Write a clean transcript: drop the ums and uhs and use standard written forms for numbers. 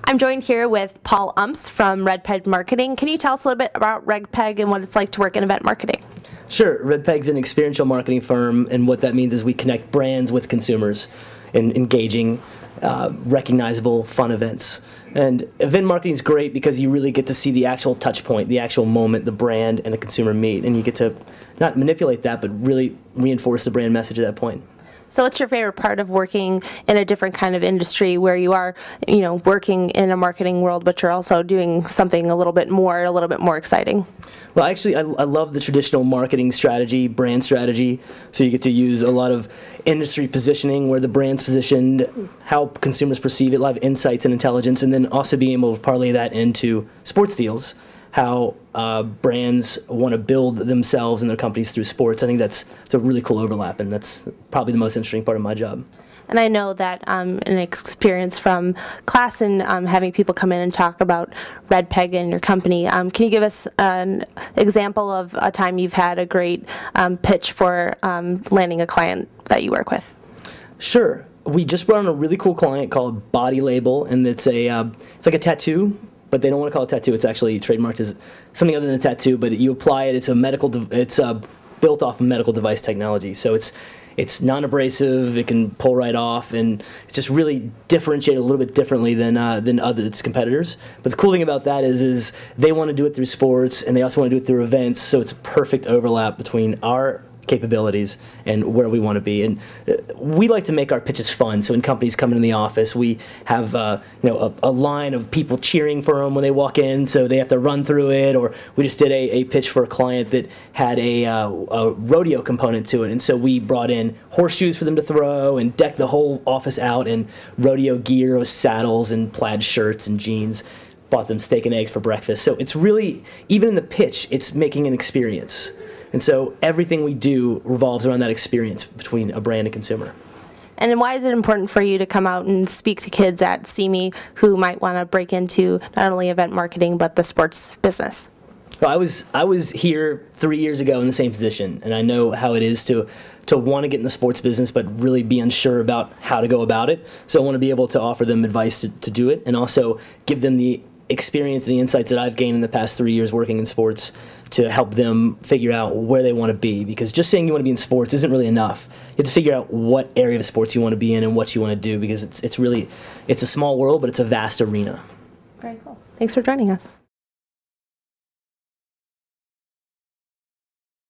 I'm joined here with Paul Omps from RedPeg Marketing. Can you tell us a little bit about RedPeg and what it's like to work in event marketing? Sure. RedPeg's an experiential marketing firm, and what that means is we connect brands with consumers in engaging, recognizable, fun events. And event marketing is great because you really get to see the actual touch point, the actual moment the brand and the consumer meet, and you get to not manipulate that, but really reinforce the brand message at that point. So what's your favorite part of working in a different kind of industry where you are, working in a marketing world, but you're also doing something a little bit more exciting? Well, actually, I love the traditional marketing strategy, brand strategy. So you get to use a lot of industry positioning, where the brand's positioned, how consumers perceive it, a lot of insights and intelligence, and then also being able to parlay that into sports deals, how brands want to build themselves and their companies through sports. I think that's a really cool overlap, and that's probably the most interesting part of my job. And I know that an experience from class and having people come in and talk about RedPeg and your company. Can you give us an example of a time you've had a great pitch for landing a client that you work with? Sure. We just brought on a really cool client called Body Label, and it's like a tattoo, but they don't want to call it tattoo. It's actually trademarked as something other than a tattoo, but you apply it. It's built off of medical device technology. So it's non-abrasive, it can pull right off, and it's just really differentiated a little bit differently than its competitors. But the cool thing about that is they want to do it through sports, and they also want to do it through events, so it's a perfect overlap between our capabilities and where we want to be. And we like to make our pitches fun, so when companies come in the office, we have a line of people cheering for them when they walk in, so they have to run through it. Or we just did a pitch for a client that had a rodeo component to it, and so we brought in horseshoes for them to throw and decked the whole office out in rodeo gear with saddles and plaid shirts and jeans. Bought them steak and eggs for breakfast. So it's really, even in the pitch, it's making an experience. And so everything we do revolves around that experience between a brand and consumer. And why is it important for you to come out and speak to kids at SEME who might want to break into not only event marketing but the sports business? Well, I was here 3 years ago in the same position, and I know how it is to want to get in the sports business but really be unsure about how to go about it. So I want to be able to offer them advice to do it, and also give them the experience and the insights that I've gained in the past 3 years working in sports to help them figure out where they want to be. Because just saying you want to be in sports isn't really enough. You have to figure out what area of sports you want to be in and what you want to do, because it's a small world, but it's a vast arena. Very cool. Thanks for joining us.